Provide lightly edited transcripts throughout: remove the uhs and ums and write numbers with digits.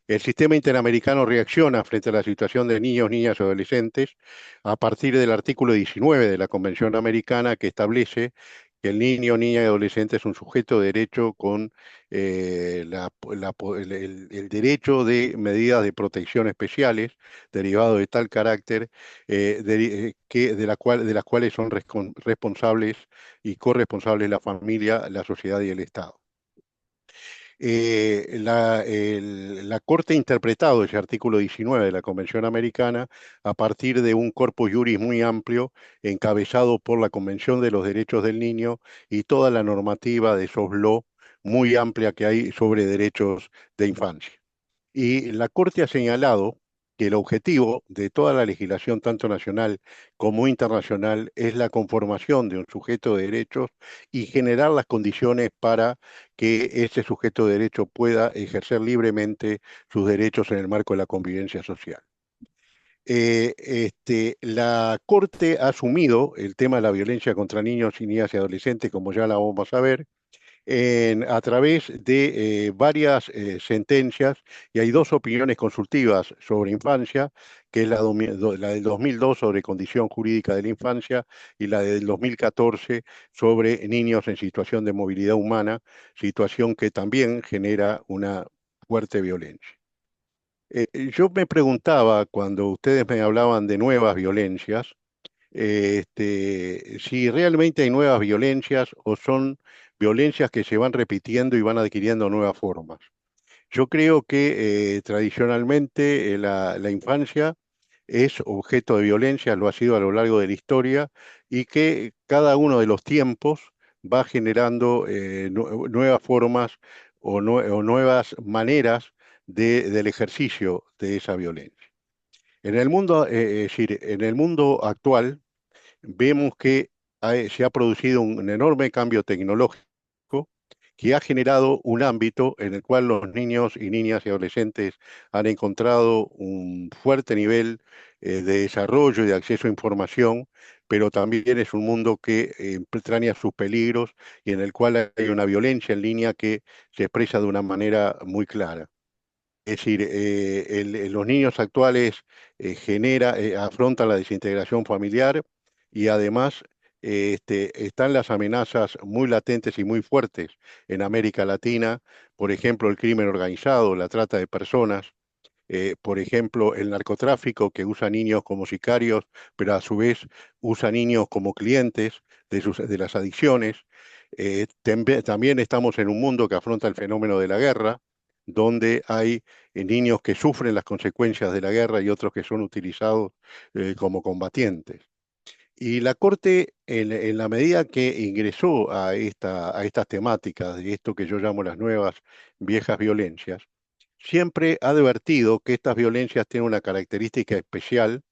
El sistema interamericano reacciona frente a la situación de niños, niñas y adolescentes a partir del artículo 19 de la Convención Americana, que establece que el niño, niña y adolescente es un sujeto de derecho con el derecho de medidas de protección especiales derivados de tal carácter de las cuales son responsables y corresponsables la familia, la sociedad y el Estado. La Corte ha interpretado ese artículo 19 de la Convención Americana a partir de un corpus juris muy amplio, encabezado por la Convención de los Derechos del Niño y toda la normativa de soft law muy amplia que hay sobre derechos de infancia. Y la Corte ha señalado que el objetivo de toda la legislación, tanto nacional como internacional, es la conformación de un sujeto de derechos y generar las condiciones para que ese sujeto de derecho pueda ejercer libremente sus derechos en el marco de la convivencia social. La Corte ha asumido el tema de la violencia contra niños y niñas y adolescentes, como ya la vamos a ver, a través de varias sentencias, y hay dos opiniones consultivas sobre infancia, que es la del 2002 sobre condición jurídica de la infancia y la del 2014 sobre niños en situación de movilidad humana, situación que también genera una fuerte violencia. Yo me preguntaba cuando ustedes me hablaban de nuevas violencias, si realmente hay nuevas violencias o son violencias que se van repitiendo y van adquiriendo nuevas formas. Yo creo que tradicionalmente la infancia es objeto de violencia, lo ha sido a lo largo de la historia, y que cada uno de los tiempos va generando nuevas formas o nuevas maneras del ejercicio de esa violencia. En el mundo, es decir, en el mundo actual, vemos que se ha producido un enorme cambio tecnológico que ha generado un ámbito en el cual los niños y niñas y adolescentes han encontrado un fuerte nivel de desarrollo y de acceso a información, pero también es un mundo que entraña sus peligros y en el cual hay una violencia en línea que se expresa de una manera muy clara. Es decir, los niños actuales afrontan la desintegración familiar y además están las amenazas muy latentes y muy fuertes en América Latina, por ejemplo, el crimen organizado, la trata de personas, por ejemplo, el narcotráfico que usa niños como sicarios, pero a su vez usa niños como clientes de las adicciones. También estamos en un mundo que afronta el fenómeno de la guerra, donde hay niños que sufren las consecuencias de la guerra y otros que son utilizados como combatientes. Y la Corte, en la medida que ingresó a estas temáticas de esto que yo llamo las nuevas viejas violencias, siempre ha advertido que estas violencias tienen una característica especial,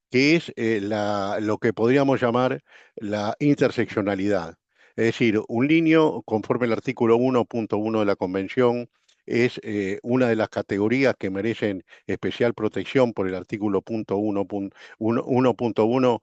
que es lo que podríamos llamar la interseccionalidad. Es decir, un niño, conforme el artículo 1.1 de la Convención, es una de las categorías que merecen especial protección por el artículo 1.1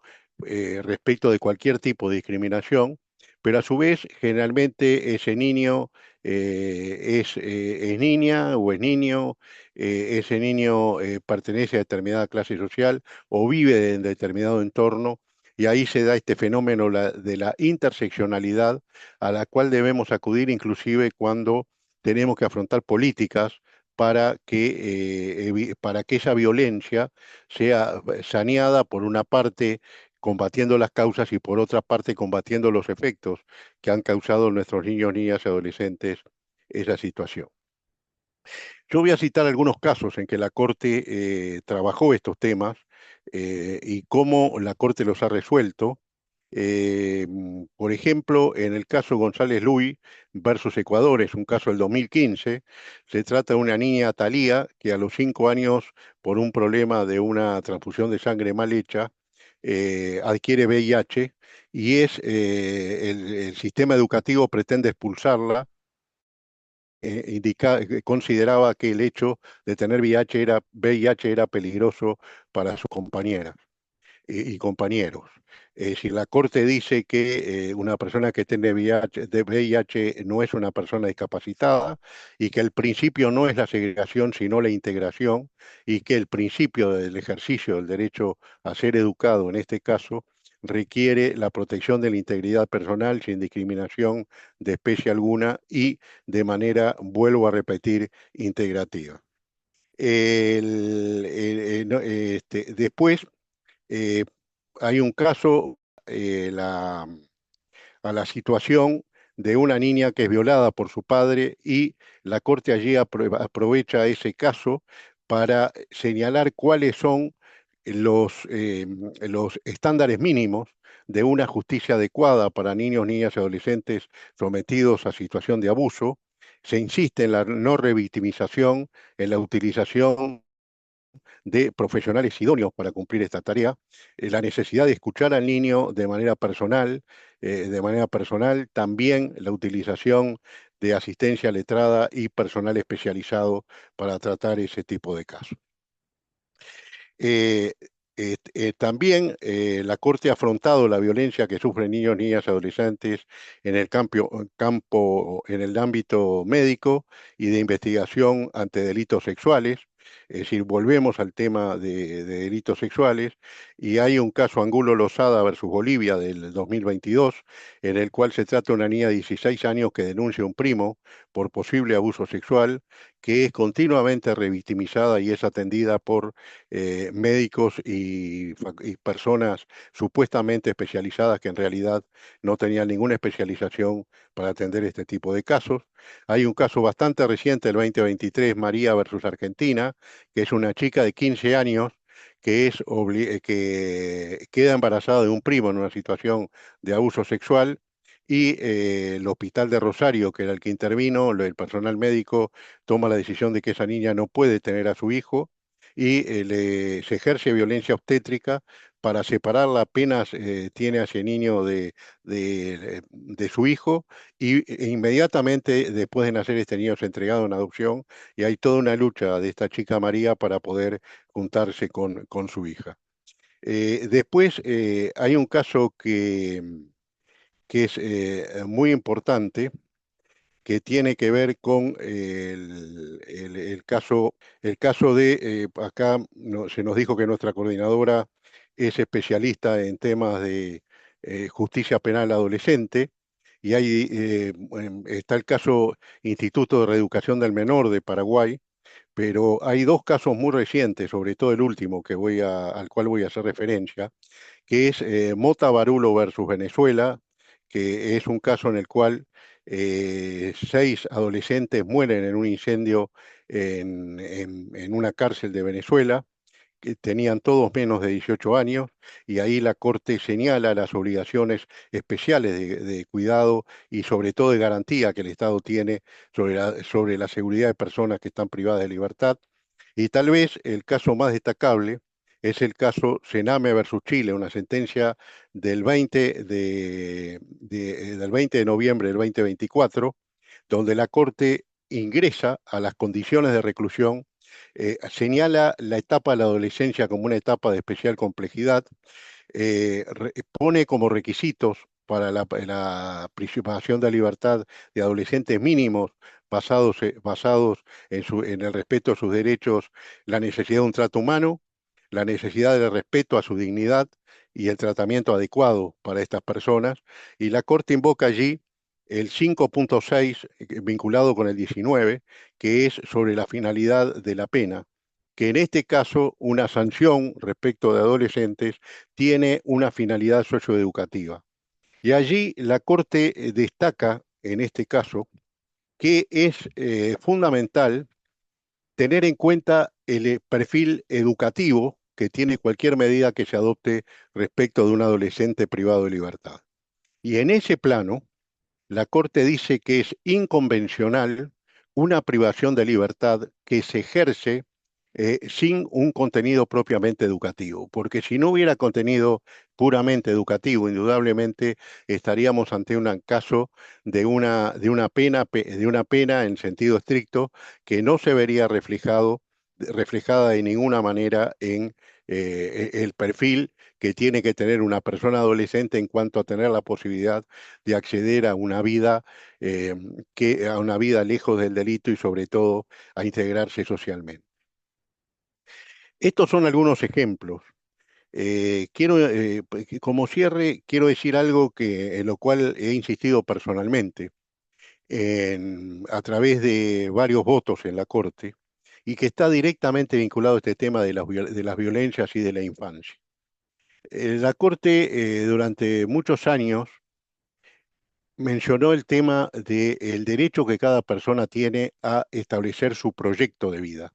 respecto de cualquier tipo de discriminación, pero a su vez, generalmente ese niño es niña o es niño, ese niño pertenece a determinada clase social o vive en determinado entorno, y ahí se da este fenómeno de la interseccionalidad a la cual debemos acudir inclusive cuando tenemos que afrontar políticas para que esa violencia sea saneada por una parte combatiendo las causas y por otra parte combatiendo los efectos que han causado en nuestros niños, niñas y adolescentes esa situación. Yo voy a citar algunos casos en que la Corte trabajó estos temas y cómo la Corte los ha resuelto. Por ejemplo, en el caso González Luis versus Ecuador, es un caso del 2015, se trata de una niña Thalía que a los 5 años, por un problema de una transfusión de sangre mal hecha, adquiere VIH y el sistema educativo pretende expulsarla. Consideraba que el hecho de tener VIH era peligroso para sus compañeras. y compañeros. Si la Corte dice que una persona que tiene VIH no es una persona discapacitada y que el principio no es la segregación, sino la integración, y que el principio del ejercicio del derecho a ser educado, en este caso, requiere la protección de la integridad personal sin discriminación de especie alguna y de manera, vuelvo a repetir, integrativa. No, después eh, hay un caso, a la situación de una niña que es violada por su padre y la Corte allí aprovecha ese caso para señalar cuáles son los estándares mínimos de una justicia adecuada para niños, niñas y adolescentes sometidos a situación de abuso. Se insiste en la no revictimización, en la utilización de profesionales idóneos para cumplir esta tarea, la necesidad de escuchar al niño de manera personal, también la utilización de asistencia letrada y personal especializado para tratar ese tipo de casos. Eh, También la Corte ha afrontado la violencia que sufren niños, niñas y adolescentes en el en el ámbito médico y de investigación ante delitos sexuales. Es decir, volvemos al tema de delitos sexuales y hay un caso Angulo Lozada versus Bolivia del 2022 en el cual se trata de una niña de 16 años que denuncia a un primo por posible abuso sexual, que es continuamente revictimizada y es atendida por médicos y personas supuestamente especializadas que en realidad no tenían ninguna especialización para atender este tipo de casos. Hay un caso bastante reciente, el 2023, María versus Argentina, que es una chica de 15 años que queda embarazada de un primo en una situación de abuso sexual y el hospital de Rosario, que era el que intervino, el personal médico toma la decisión de que esa niña no puede tener a su hijo y se ejerce violencia obstétrica para separarla apenas tiene a ese niño de su hijo e inmediatamente después de nacer este niño es entregado en adopción y hay toda una lucha de esta chica María para poder juntarse con su hija. Después hay un caso que es muy importante que tiene que ver con el caso de, acá se nos dijo que nuestra coordinadora es especialista en temas de justicia penal adolescente, y ahí está el caso Instituto de Reeducación del Menor de Paraguay, pero hay dos casos muy recientes, sobre todo el último al cual voy a hacer referencia, que es Mota Barulo versus Venezuela, que es un caso en el cual 6 adolescentes mueren en un incendio en una cárcel de Venezuela, que tenían todos menos de 18 años, y ahí la Corte señala las obligaciones especiales de cuidado y sobre todo de garantía que el Estado tiene sobre la seguridad de personas que están privadas de libertad. Y tal vez el caso más destacable es el caso Sename versus Chile, una sentencia del 20 de noviembre del 2024, donde la Corte ingresa a las condiciones de reclusión, señala la etapa de la adolescencia como una etapa de especial complejidad, pone como requisitos para la privación de libertad de adolescentes mínimos basados en el respeto a sus derechos, la necesidad de un trato humano, la necesidad del respeto a su dignidad y el tratamiento adecuado para estas personas. Y la Corte invoca allí el 5.6 vinculado con el 19, que es sobre la finalidad de la pena, que en este caso una sanción respecto de adolescentes tiene una finalidad socioeducativa. Y allí la Corte destaca, en este caso, que es fundamental tener en cuenta el perfil educativo que tiene cualquier medida que se adopte respecto de un adolescente privado de libertad. Y en ese plano, la Corte dice que es inconvencional una privación de libertad que se ejerce sin un contenido propiamente educativo, porque si no hubiera contenido puramente educativo, indudablemente estaríamos ante un caso de una pena en sentido estricto que no se vería reflejada de ninguna manera en el perfil que tiene que tener una persona adolescente en cuanto a tener la posibilidad de acceder eh, a una vida lejos del delito y sobre todo a integrarse socialmente. Estos son algunos ejemplos. Como cierre, quiero decir algo en lo cual he insistido personalmente a través de varios votos en la Corte y que está directamente vinculado a este tema de las violencias y de la infancia. La Corte durante muchos años mencionó el tema del derecho que cada persona tiene a establecer su proyecto de vida.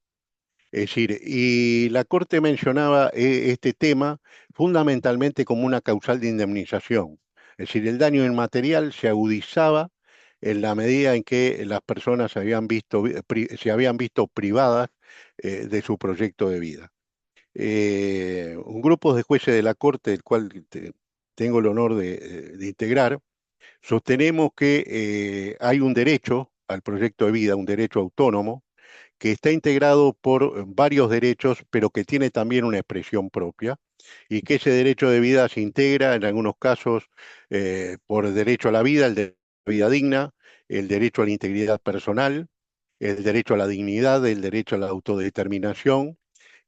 Es decir, y la Corte mencionaba este tema fundamentalmente como una causal de indemnización. Es decir, el daño inmaterial se agudizaba en la medida en que las personas se habían visto privadas de su proyecto de vida. Un grupo de jueces de la Corte, del cual tengo el honor de integrar, sostenemos que hay un derecho al proyecto de vida, un derecho autónomo, que está integrado por varios derechos, pero que tiene también una expresión propia, y que ese derecho de vida se integra en algunos casos por el derecho a la vida, el de vida digna, el derecho a la integridad personal, el derecho a la dignidad, el derecho a la autodeterminación,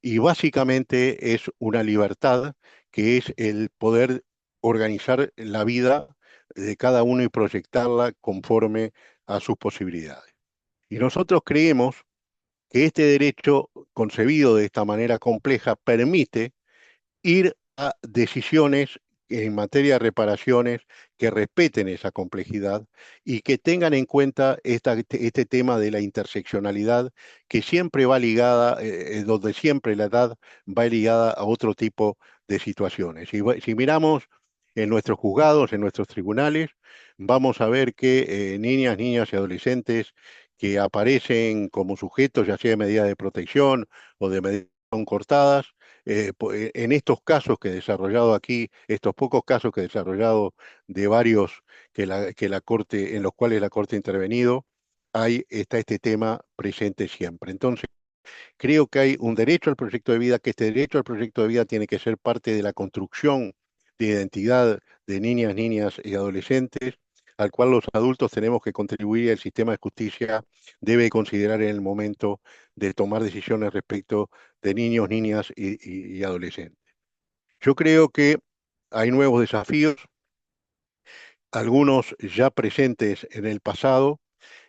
y básicamente es una libertad que es el poder organizar la vida de cada uno y proyectarla conforme a sus posibilidades. Y nosotros creemos que este derecho, concebido de esta manera compleja, permite ir a decisiones en materia de reparaciones que respeten esa complejidad y que tengan en cuenta este tema de la interseccionalidad que siempre va ligada, donde siempre la edad va ligada a otro tipo de situaciones. Si miramos en nuestros juzgados, en nuestros tribunales, vamos a ver que niñas y adolescentes que aparecen como sujetos, ya sea de medidas de protección o de medidas cortadas, en estos casos que he desarrollado aquí, estos pocos casos que he desarrollado de varios que la Corte, en los cuales la Corte ha intervenido, está este tema presente siempre. Entonces, creo que hay un derecho al proyecto de vida, que este derecho al proyecto de vida tiene que ser parte de la construcción de identidad de niñas y adolescentes, al cual los adultos tenemos que contribuir y el sistema de justicia debe considerar en el momento de tomar decisiones respecto de niños, niñas y adolescentes. Yo creo que hay nuevos desafíos, algunos ya presentes en el pasado,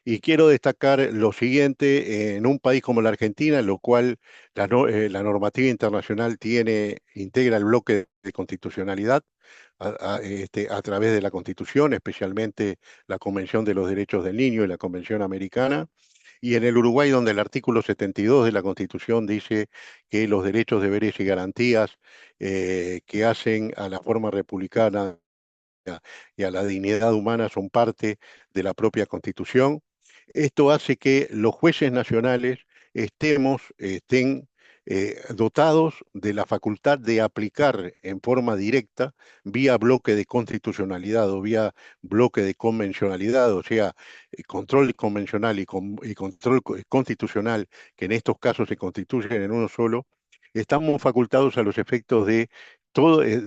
y quiero destacar lo siguiente, en un país como la Argentina, en lo cual la normativa internacional integra el bloque de constitucionalidad a través de la Constitución, especialmente la Convención de los Derechos del Niño y la Convención Americana, y en el Uruguay, donde el artículo 72 de la Constitución dice que los derechos, deberes y garantías que hacen a la forma republicana y a la dignidad humana son parte de la propia Constitución. Esto hace que los jueces nacionales estén dotados de la facultad de aplicar en forma directa, vía bloque de constitucionalidad o vía bloque de convencionalidad, o sea, control convencional y control constitucional, que en estos casos se constituyen en uno solo, estamos facultados a los efectos de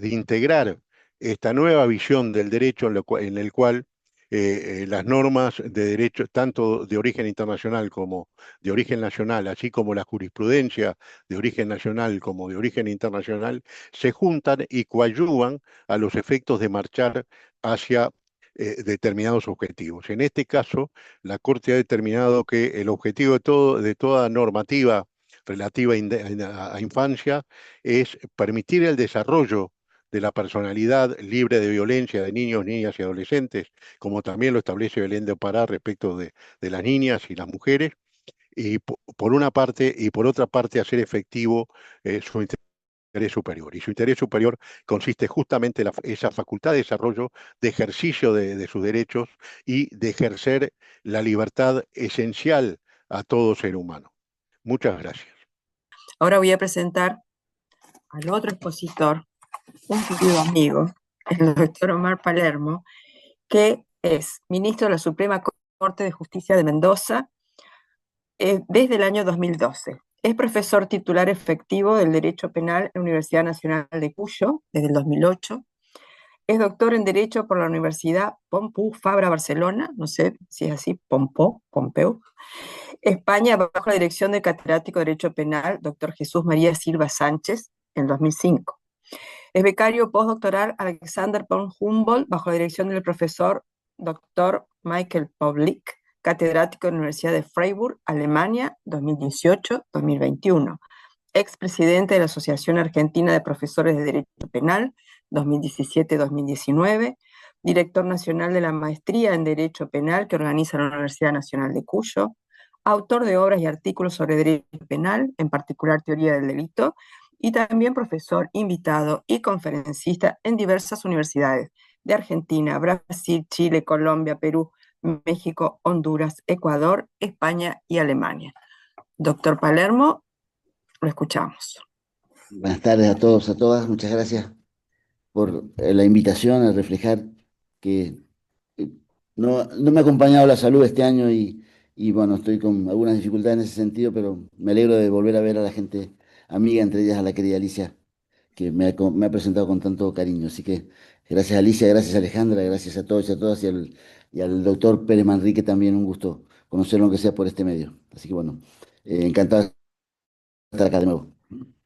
integrar esta nueva visión del derecho en el cual las normas de derecho, tanto de origen internacional como de origen nacional, así como la jurisprudencia de origen nacional como de origen internacional, se juntan y coadyuvan a los efectos de marchar hacia determinados objetivos. En este caso, la Corte ha determinado que el objetivo de toda normativa relativa a infancia es permitir el desarrollo de la personalidad libre de violencia de niños, niñas y adolescentes, como también lo establece Belén de Pará respecto de las niñas y las mujeres, y por una parte, y por otra parte hacer efectivo su interés superior. Y su interés superior consiste justamente en esa facultad de desarrollo, de ejercicio de sus derechos y de ejercer la libertad esencial a todo ser humano. Muchas gracias. Ahora voy a presentar al otro expositor, un querido amigo, el doctor Omar Palermo, que es ministro de la Suprema Corte de Justicia de Mendoza desde el año 2012. Es profesor titular efectivo del Derecho Penal en la Universidad Nacional de Cuyo desde el 2008. Es doctor en Derecho por la Universidad Pompeu Fabra Barcelona, no sé si es así, Pompeu, España, bajo la dirección del catedrático de Derecho Penal, doctor Jesús María Silva Sánchez, en 2005. Es becario postdoctoral Alexander von Humboldt, bajo la dirección del profesor doctor Michael Pawlik, catedrático de la Universidad de Freiburg, Alemania, 2018-2021. Expresidente de la Asociación Argentina de Profesores de Derecho Penal, 2017-2019, director nacional de la Maestría en Derecho Penal que organiza la Universidad Nacional de Cuyo, autor de obras y artículos sobre derecho penal, en particular teoría del delito, y también profesor invitado y conferencista en diversas universidades de Argentina, Brasil, Chile, Colombia, Perú, México, Honduras, Ecuador, España y Alemania. Doctor Palermo, lo escuchamos. Buenas tardes a todos, a todas. Muchas gracias por la invitación a reflejar que eh, no me ha acompañado la salud este año y bueno, estoy con algunas dificultades en ese sentido, pero me alegro de volver a ver a la gente amiga, entre ellas a la querida Alicia, que me ha presentado con tanto cariño. Así que gracias Alicia, gracias Alejandra, gracias a todos y a todas y al doctor Pérez Manrique también un gusto conocerlo aunque sea por este medio. Así que bueno, encantado de estar acá de nuevo.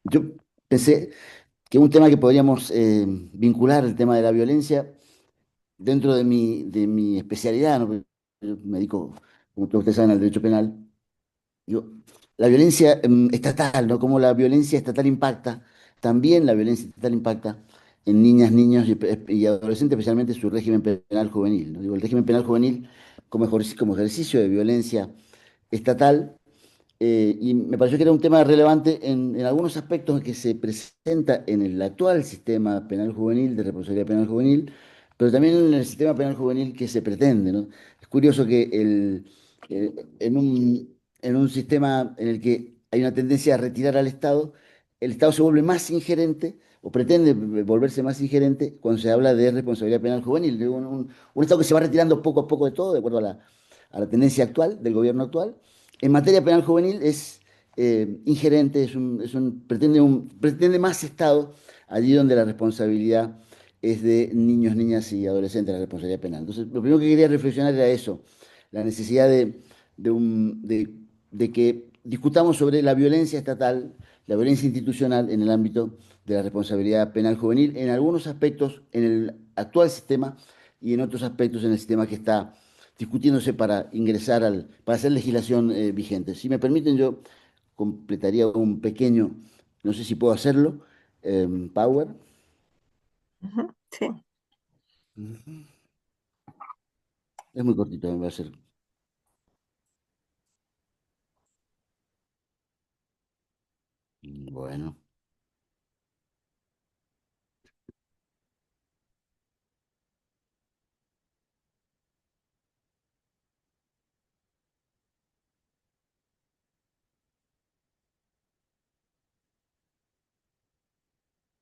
Yo pensé que un tema que podríamos vincular, el tema de la violencia, dentro de mi especialidad, ¿no? Porque yo me dedico, como todos ustedes saben, al derecho penal. Yo, la violencia estatal, ¿no? Cómo la violencia estatal impacta, también la violencia estatal impacta en niñas, niños y adolescentes, especialmente su régimen penal juvenil, ¿no? Digo, el régimen penal juvenil como ejercicio de violencia estatal y me pareció que era un tema relevante en algunos aspectos que se presenta en el actual sistema penal juvenil, de responsabilidad penal juvenil, pero también en el sistema penal juvenil que se pretende, ¿no? Es curioso que en un sistema en el que hay una tendencia a retirar al Estado, el Estado se vuelve más ingerente o pretende volverse más ingerente cuando se habla de responsabilidad penal juvenil, de un Estado que se va retirando poco a poco de todo, de acuerdo a la tendencia actual del gobierno actual. En materia penal juvenil es ingerente, pretende más Estado allí donde la responsabilidad es de niños, niñas y adolescentes, la responsabilidad penal. Entonces, lo primero que quería reflexionar era eso, la necesidad de que discutamos sobre la violencia estatal, la violencia institucional en el ámbito de la responsabilidad penal juvenil, en algunos aspectos en el actual sistema y en otros aspectos en el sistema que está discutiéndose para hacer legislación vigente. Si me permiten, yo completaría un pequeño, no sé si puedo hacerlo, Power. Sí. Es muy cortito, me va a ser. Bueno,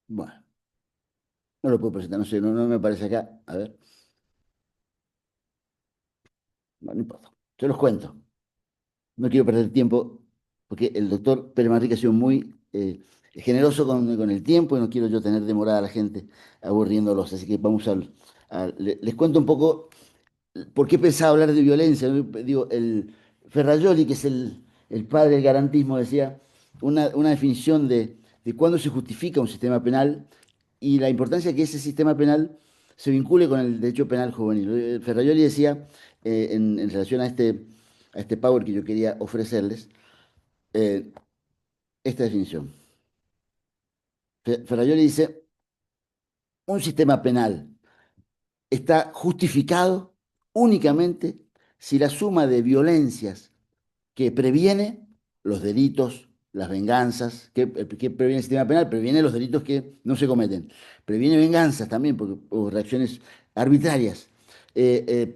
bueno, no lo puedo presentar, no sé, no me aparece acá. A ver, no importa. Yo los cuento. No quiero perder tiempo, porque el doctor Pérez Manrique ha sido muy generoso con el tiempo y no quiero yo tener demorada a la gente aburriéndolos. Así que vamos les cuento un poco por qué pensaba hablar de violencia. Digo, el Ferrajoli, que es el padre del garantismo, decía una definición de cuándo se justifica un sistema penal y la importancia de que ese sistema penal se vincule con el derecho penal juvenil. Ferrajoli decía, en relación a este power que yo quería ofrecerles, eh, esta definición. Ferrajoli dice, un sistema penal está justificado únicamente si la suma de violencias que previene los delitos, las venganzas, que previene el sistema penal, previene los delitos que no se cometen, previene venganzas también, o reacciones arbitrarias,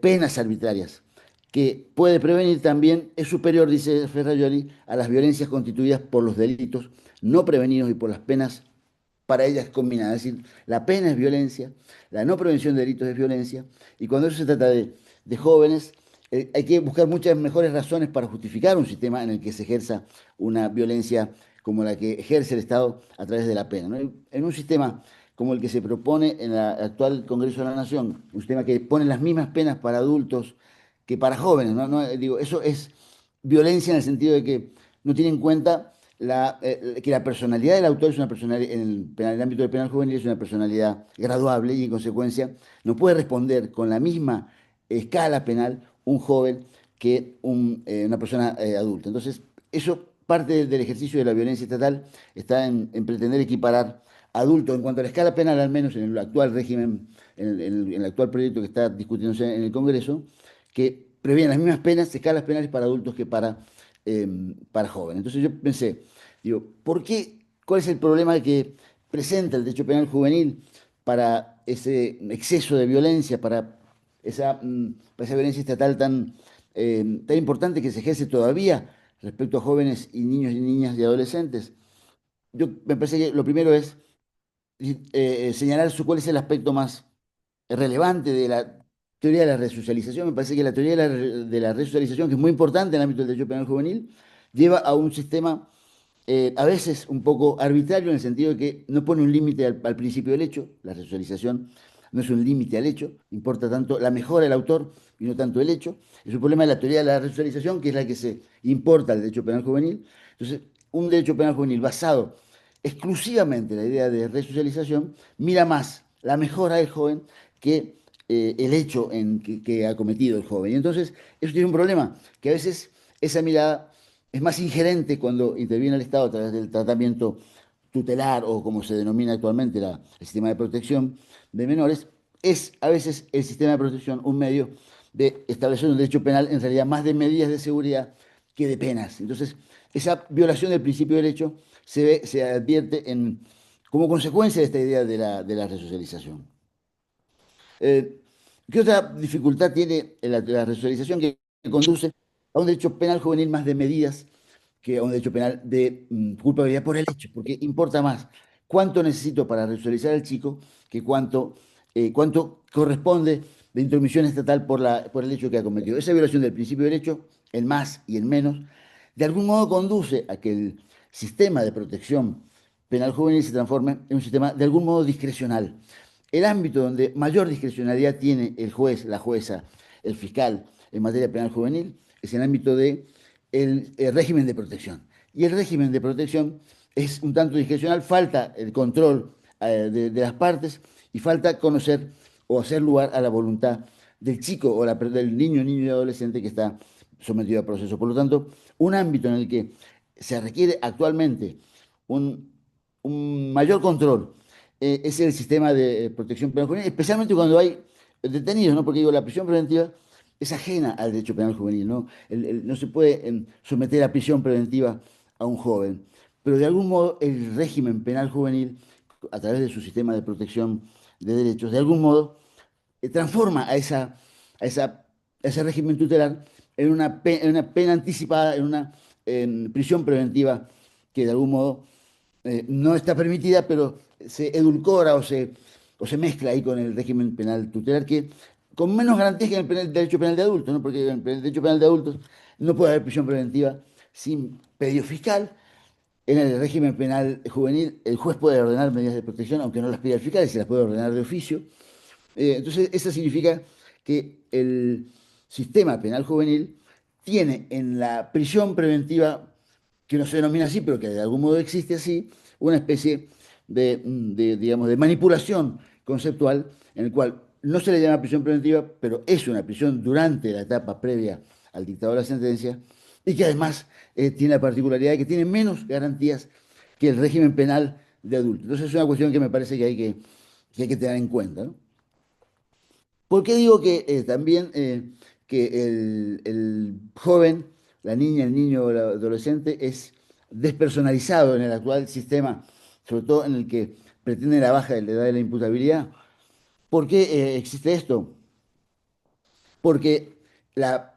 penas arbitrarias, que puede prevenir también, es superior, dice Ferrajoli, a las violencias constituidas por los delitos no prevenidos y por las penas para ellas combinadas. Es decir, la pena es violencia, la no prevención de delitos es violencia, y cuando eso se trata de jóvenes, hay que buscar muchas mejores razones para justificar un sistema en el que se ejerza una violencia como la que ejerce el Estado a través de la pena, ¿no? En un sistema como el que se propone en el actual Congreso de la Nación, un sistema que pone las mismas penas para adultos que para jóvenes, ¿no? Digo, eso es violencia en el sentido de que no tiene en cuenta que la personalidad del autor es una personalidad, en el ámbito del penal juvenil es una personalidad graduable y en consecuencia no puede responder con la misma escala penal un joven que una persona adulta. Entonces, eso parte del ejercicio de la violencia estatal está en pretender equiparar adultos en cuanto a la escala penal, al menos en el actual régimen, en el actual proyecto que está discutiéndose en el Congreso, que prevé las mismas penas, escalas penales para adultos que para jóvenes. Entonces yo pensé, digo, ¿por qué? ¿Cuál es el problema que presenta el derecho penal juvenil para ese exceso de violencia, para esa violencia estatal tan importante que se ejerce todavía respecto a jóvenes y niños y niñas y adolescentes? Me parece que lo primero es señalar cuál es el aspecto más relevante de la teoría de la resocialización. Me parece que la teoría de la resocialización, que es muy importante en el ámbito del derecho penal juvenil, lleva a un sistema a veces un poco arbitrario en el sentido de que no pone un límite al principio del hecho. La resocialización no es un límite al hecho, importa tanto la mejora del autor y no tanto el hecho. Es un problema de la teoría de la resocialización, que es la que se importa al derecho penal juvenil. Entonces, un derecho penal juvenil basado exclusivamente en la idea de resocialización mira más la mejora del joven que el hecho que ha cometido el joven. Y entonces, eso tiene un problema, que a veces esa mirada es más ingerente cuando interviene el Estado a través del tratamiento tutelar o como se denomina actualmente el sistema de protección de menores. Es a veces el sistema de protección un medio de establecer un derecho penal en realidad más de medidas de seguridad que de penas. Entonces, esa violación del principio de derecho se advierte como consecuencia de esta idea de la resocialización. Eh, ¿Qué otra dificultad tiene la resocialización que conduce a un derecho penal juvenil más de medidas que a un derecho penal de culpabilidad por el hecho? Porque importa más cuánto necesito para resocializar al chico que cuánto corresponde de intromisión estatal por el hecho que ha cometido. Esa violación del principio de derecho, el más y el menos, de algún modo conduce a que el sistema de protección penal juvenil se transforme en un sistema de algún modo discrecional. El ámbito donde mayor discrecionalidad tiene el juez, la jueza, el fiscal en materia penal juvenil es el ámbito del régimen de protección. Y el régimen de protección es un tanto discrecional, falta el control de las partes y falta conocer o hacer lugar a la voluntad del chico o del niño y adolescente que está sometido a proceso. Por lo tanto, un ámbito en el que se requiere actualmente un, un mayor control es el sistema de protección penal juvenil, especialmente cuando hay detenidos, ¿no? Porque digo, la prisión preventiva es ajena al derecho penal juvenil, ¿no? No se puede someter a prisión preventiva a un joven, pero de algún modo el régimen penal juvenil, a través de su sistema de protección de derechos, de algún modo transforma a ese régimen tutelar en una pena anticipada, en prisión preventiva que de algún modo no está permitida, pero se edulcora o se mezcla ahí con el régimen penal tutelar, que con menos garantías que en el derecho penal de adultos, ¿no? Porque en el derecho penal de adultos no puede haber prisión preventiva sin pedido fiscal. En el régimen penal juvenil, el juez puede ordenar medidas de protección, aunque no las pida el fiscal, y se las puede ordenar de oficio. Entonces, eso significa que el sistema penal juvenil tiene en la prisión preventiva, que no se denomina así, pero que de algún modo existe así, una especie digamos, de manipulación conceptual en el cual no se le llama prisión preventiva, pero es una prisión durante la etapa previa al dictado de la sentencia y que además tiene la particularidad de que tiene menos garantías que el régimen penal de adultos. Entonces es una cuestión que me parece que hay que tener en cuenta, ¿no? ¿Por qué digo que también que el joven, la niña, el niño o el adolescente es despersonalizado en el actual sistema, sobre todo en el que pretende la baja de la edad de la imputabilidad? ¿Por qué existe esto? Porque la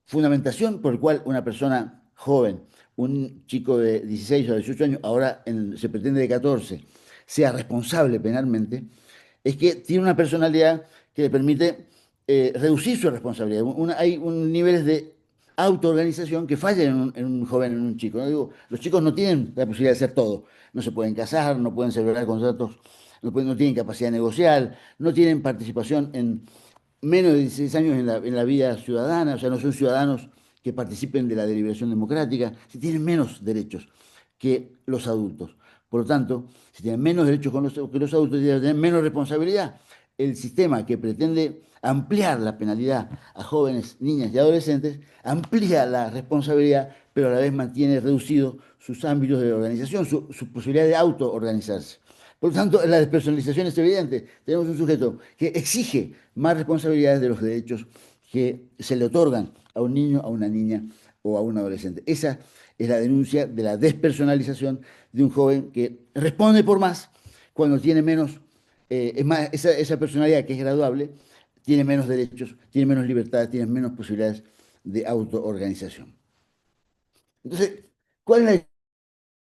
fundamentación por la cual una persona joven, un chico de 16 o 18 años, ahora se pretende de 14, sea responsable penalmente, es que tiene una personalidad que le permite reducir su responsabilidad. Hay niveles de autoorganización que fallan en un joven, en un chico. ¿No? Digo, los chicos no tienen la posibilidad de hacer todo. No se pueden casar, no pueden celebrar contratos, no tienen capacidad negocial, no tienen participación en menos de 16 años en la vida ciudadana, o sea, no son ciudadanos que participen de la deliberación democrática, si tienen menos derechos que los adultos. Por lo tanto, si tienen menos derechos que los adultos, tienen menos responsabilidad. El sistema que pretende ampliar la penalidad a jóvenes, niñas y adolescentes, amplía la responsabilidad, pero a la vez mantiene reducidos sus ámbitos de organización, su posibilidad de autoorganizarse. Por lo tanto, la despersonalización es evidente. Tenemos un sujeto que exige más responsabilidades de los derechos que se le otorgan a un niño, a una niña o a un adolescente. Esa es la denuncia de la despersonalización de un joven que responde por más cuando tiene menos, es más, esa personalidad que es graduable, tiene menos derechos, tiene menos libertad, tiene menos posibilidades de autoorganización. Entonces, ¿cuál es la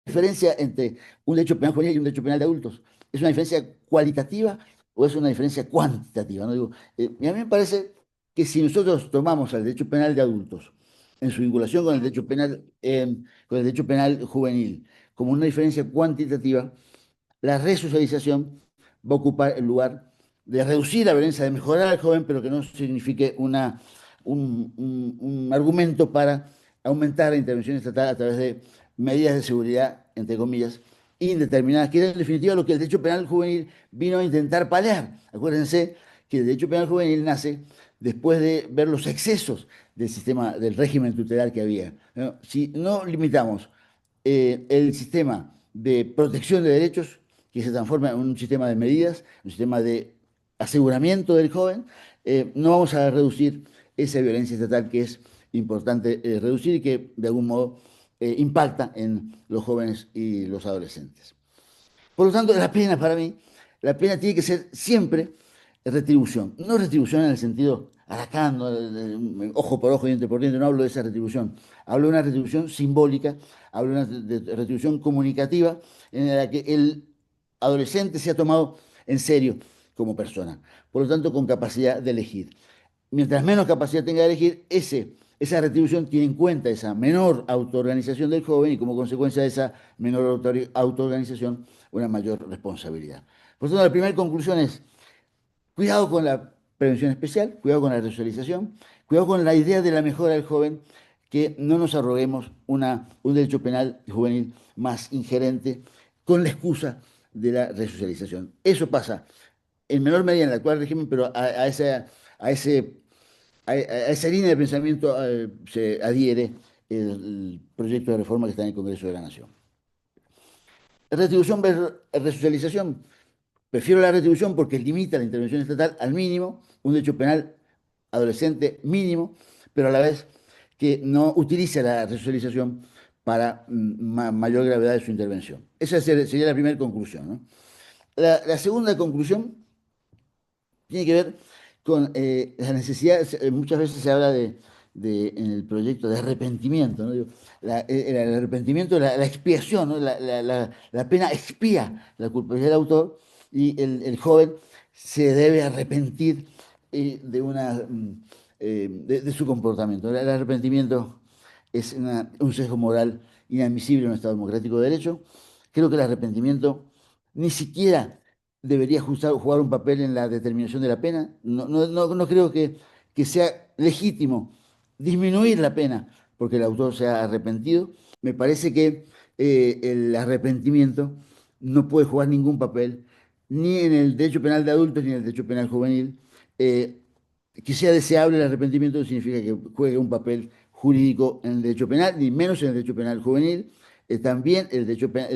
diferencia entre un derecho penal juvenil y un derecho penal de adultos? ¿Es una diferencia cualitativa o es una diferencia cuantitativa? ¿No? Digo, y a mí me parece que si nosotros tomamos el derecho penal de adultos en su vinculación con el derecho penal juvenil como una diferencia cuantitativa, la resocialización va a ocupar el lugar de reducir la violencia, de mejorar al joven, pero que no signifique un argumento para aumentar la intervención estatal a través de medidas de seguridad, entre comillas, indeterminadas, que es en definitiva lo que el derecho penal juvenil vino a intentar paliar. Acuérdense que el derecho penal juvenil nace después de ver los excesos del sistema, del régimen tutelar que había, ¿no? Si no limitamos el sistema de protección de derechos, que se transforma en un sistema de medidas, un sistema de aseguramiento del joven, no vamos a reducir esa violencia estatal que es importante reducir y que de algún modo impacta en los jóvenes y los adolescentes. Por lo tanto, la pena para mí, la pena tiene que ser siempre retribución. No retribución en el sentido aracán, ¿no? Ojo por ojo, diente por diente, no hablo de esa retribución. Hablo de una retribución simbólica, hablo de una retribución comunicativa en la que el adolescente se ha tomado en serio como persona. Por lo tanto, con capacidad de elegir. Mientras menos capacidad tenga de elegir, esa retribución tiene en cuenta esa menor autoorganización del joven y como consecuencia de esa menor autoorganización, una mayor responsabilidad. Por lo tanto, la primera conclusión es, cuidado con la prevención especial, cuidado con la resocialización, cuidado con la idea de la mejora del joven, que no nos arroguemos un derecho penal juvenil más ingerente con la excusa de la resocialización. Eso pasa en menor medida en el actual régimen, pero a esa línea de pensamiento se adhiere el proyecto de reforma que está en el Congreso de la Nación. Retribución versus resocialización. Prefiero la retribución porque limita la intervención estatal al mínimo, un derecho penal adolescente mínimo, pero a la vez que no utiliza la resocialización para mayor gravedad de su intervención. Esa sería la primera conclusión, ¿no? La segunda conclusión tiene que ver con la necesidad, muchas veces se habla en el proyecto de arrepentimiento, ¿no? Digo, el arrepentimiento, la expiación, ¿no? La pena expía la culpabilidad del autor y el joven se debe arrepentir de su comportamiento. El arrepentimiento es un sesgo moral inadmisible en un Estado democrático de derecho. Creo que el arrepentimiento ni siquiera debería jugar un papel en la determinación de la pena. No creo que sea legítimo disminuir la pena porque el autor se ha arrepentido. Me parece que el arrepentimiento no puede jugar ningún papel ni en el derecho penal de adultos ni en el derecho penal juvenil. Que sea deseable el arrepentimiento no significa que juegue un papel jurídico en el derecho penal, ni menos en el derecho penal juvenil. También el derecho penal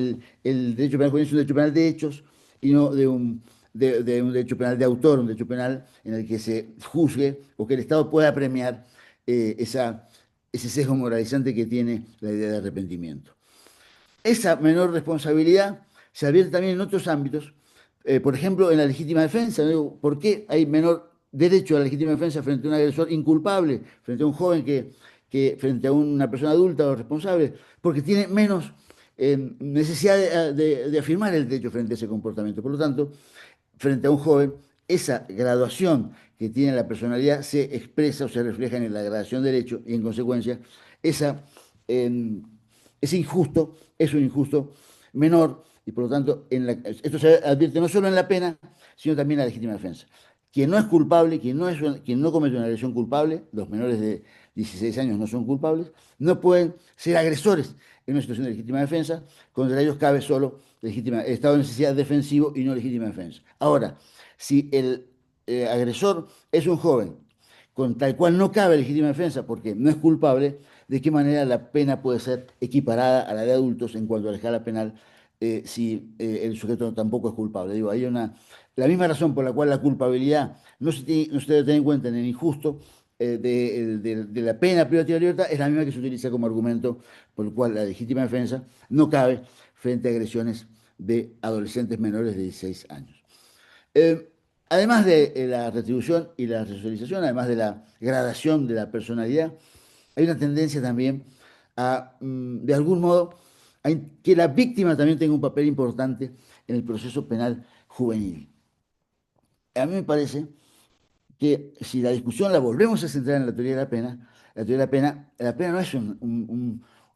juvenil es un derecho penal de hechos y no de un derecho penal de autor, un derecho penal en el que se juzgue o que el Estado pueda premiar ese sesgo moralizante que tiene la idea de arrepentimiento. Esa menor responsabilidad se advierte también en otros ámbitos, por ejemplo, en la legítima defensa. ¿No? ¿Por qué hay menor derecho a la legítima defensa frente a un agresor inculpable, frente a un joven que frente a una persona adulta o responsable? Porque tiene menos necesidad de afirmar el derecho frente a ese comportamiento. Por lo tanto, frente a un joven, esa graduación que tiene la personalidad se expresa o se refleja en la gradación del hecho y en consecuencia esa, eh, ese injusto es un injusto menor y por lo tanto esto se advierte no solo en la pena, sino también en la legítima defensa. Quien no es culpable, quien no comete una agresión culpable, los menores de 16 años no son culpables, no pueden ser agresores en una situación de legítima defensa, contra ellos cabe solo estado de necesidad defensivo y no legítima defensa. Ahora, si el agresor es un joven con tal cual no cabe legítima defensa porque no es culpable, ¿de qué manera la pena puede ser equiparada a la de adultos en cuanto a la escala penal si el sujeto tampoco es culpable? Digo, la misma razón por la cual la culpabilidad no se debe tener en cuenta en el injusto de la pena privativa de libertad es la misma que se utiliza como argumento por el cual la legítima defensa no cabe frente a agresiones de adolescentes menores de 16 años. Eh, Además de la retribución y la resocialización, además de la gradación de la personalidad, hay una tendencia también de algún modo, que la víctima también tenga un papel importante en el proceso penal juvenil. A mí me parece que si la discusión la volvemos a centrar en la teoría de la pena, la pena no es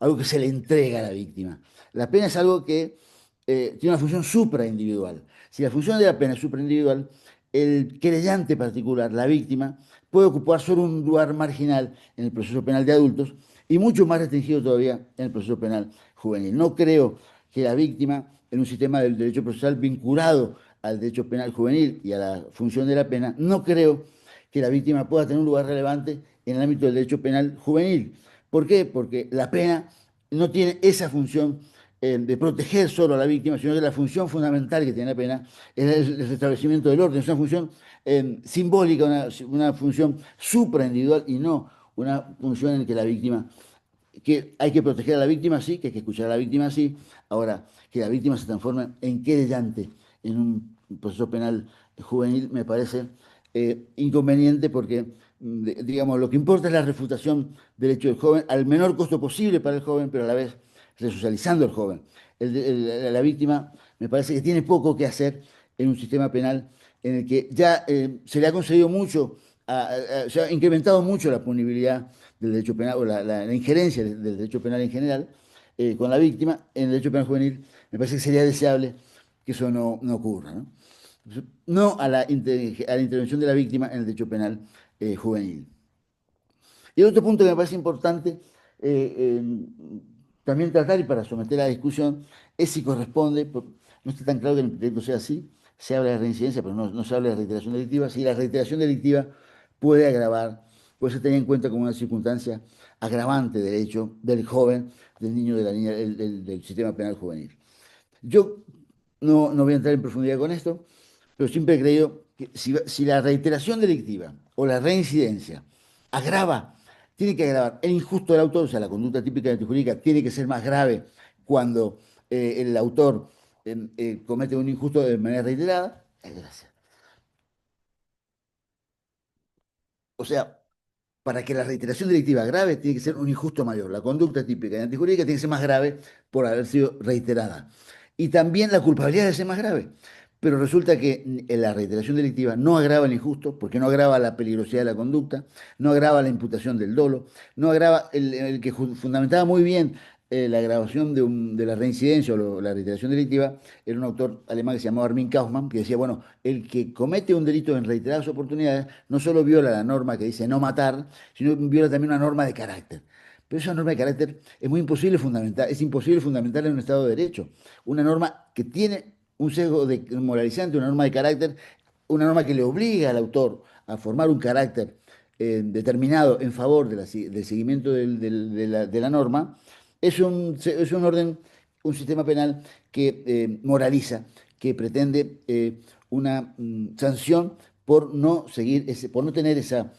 algo que se le entrega a la víctima. La pena es algo que tiene una función supraindividual. Si la función de la pena es supraindividual, el querellante particular, la víctima, puede ocupar solo un lugar marginal en el proceso penal de adultos y mucho más restringido todavía en el proceso penal juvenil. No creo que la víctima, en un sistema del derecho procesal vinculado al derecho penal juvenil y a la función de la pena, no creo que la víctima pueda tener un lugar relevante en el ámbito del derecho penal juvenil. ¿Por qué? Porque la pena no tiene esa función de proteger solo a la víctima, sino que la función fundamental que tiene la pena es el restablecimiento del orden, es una función simbólica, una función supraindividual y no una función en que la víctima, que hay que proteger a la víctima, sí, que hay que escuchar a la víctima, sí. Ahora, que la víctima se transforme en querellante en un proceso penal juvenil me parece inconveniente porque, digamos, lo que importa es la refutación del hecho del joven al menor costo posible para el joven, pero a la vez resocializando al joven. La víctima me parece que tiene poco que hacer en un sistema penal en el que ya se le ha concedido mucho, se ha incrementado mucho la punibilidad del derecho penal o la injerencia del derecho penal en general con la víctima en el derecho penal juvenil. Me parece que sería deseable que eso no ocurra, ¿no? No a a la intervención de la víctima en el derecho penal juvenil. Y el otro punto que me parece importante también tratar y para someter a la discusión es si corresponde, no está tan claro que en el proyecto sea así, se habla de reincidencia, pero no se habla de reiteración delictiva, si la reiteración delictiva puede agravar, puede ser tenida en cuenta como una circunstancia agravante del hecho del joven, del niño, de la niña, del sistema penal juvenil. Yo no voy a entrar en profundidad con esto, pero siempre he creído que si la reiteración delictiva o la reincidencia agrava, tiene que agravar el injusto del autor, o sea, la conducta típica antijurídica tiene que ser más grave cuando el autor comete un injusto de manera reiterada. Gracias. O sea, para que la reiteración delictiva grave tiene que ser un injusto mayor. La conducta típica y antijurídica tiene que ser más grave por haber sido reiterada. Y también la culpabilidad debe ser más grave. Pero resulta que la reiteración delictiva no agrava el injusto, porque no agrava la peligrosidad de la conducta, no agrava la imputación del dolo, no agrava el que fundamentaba muy bien la agravación de la reincidencia o la reiteración delictiva, era un autor alemán que se llamaba Armin Kaufmann, que decía, bueno, el que comete un delito en reiteradas oportunidades no solo viola la norma que dice no matar, sino viola también una norma de carácter. Pero esa norma de carácter es imposible fundamental en un Estado de Derecho. Una norma que tiene un sesgo moralizante, una norma de carácter, una norma que le obliga al autor a formar un carácter determinado en favor del seguimiento de la norma, es un orden, un sistema penal que moraliza, que pretende una sanción por no seguir por no tener esa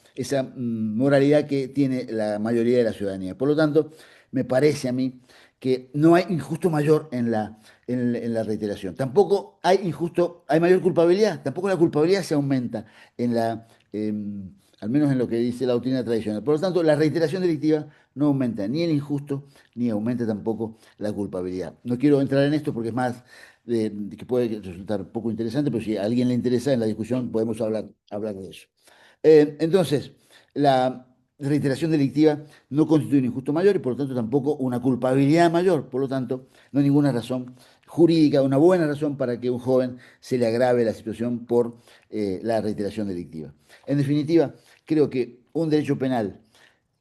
moralidad que tiene la mayoría de la ciudadanía. Por lo tanto, me parece a mí que no hay injusto mayor en la reiteración. Hay mayor culpabilidad, tampoco la culpabilidad se aumenta en al menos en lo que dice la doctrina tradicional. Por lo tanto, la reiteración delictiva no aumenta ni el injusto, ni aumenta tampoco la culpabilidad. No quiero entrar en esto porque es más que puede resultar poco interesante, pero si a alguien le interesa en la discusión podemos hablar de eso. Entonces, la reiteración delictiva no constituye un injusto mayor y por lo tanto tampoco una culpabilidad mayor. Por lo tanto, no hay ninguna razón jurídica, una buena razón para que a un joven se le agrave la situación por la reiteración delictiva. En definitiva, creo que un derecho penal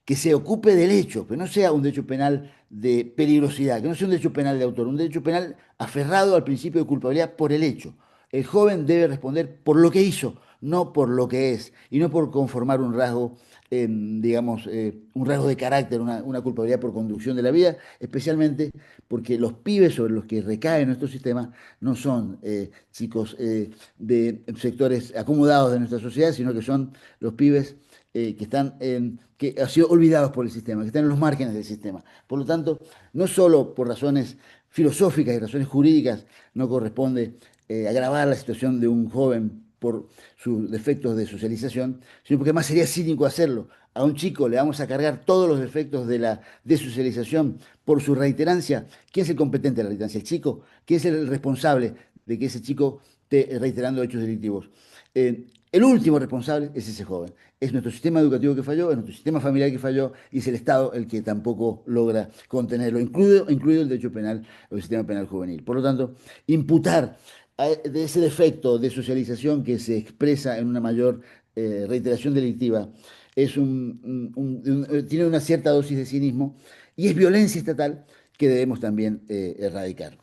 que se ocupe del hecho, que no sea un derecho penal de peligrosidad, que no sea un derecho penal de autor, un derecho penal aferrado al principio de culpabilidad por el hecho. El joven debe responder por lo que hizo, no por lo que es, y no por conformar un rasgo, digamos, un rasgo de carácter, una culpabilidad por conducción de la vida, especialmente porque los pibes sobre los que recae nuestro sistema no son chicos de sectores acomodados de nuestra sociedad, sino que son los pibes que han sido olvidados por el sistema, que están en los márgenes del sistema. Por lo tanto, no solo por razones filosóficas y razones jurídicas no corresponde agravar la situación de un joven por sus defectos de socialización, sino porque más sería cínico hacerlo. A un chico le vamos a cargar todos los defectos de la desocialización por su reiterancia. ¿Quién es el competente de la reiterancia? ¿El chico? ¿Quién es el responsable de que ese chico esté reiterando hechos delictivos? El último responsable es ese joven. Es nuestro sistema educativo que falló, es nuestro sistema familiar que falló y es el Estado el que tampoco logra contenerlo, incluido el derecho penal o el sistema penal juvenil. Por lo tanto, imputar de ese defecto de socialización que se expresa en una mayor reiteración delictiva tiene una cierta dosis de cinismo y es violencia estatal que debemos también erradicar.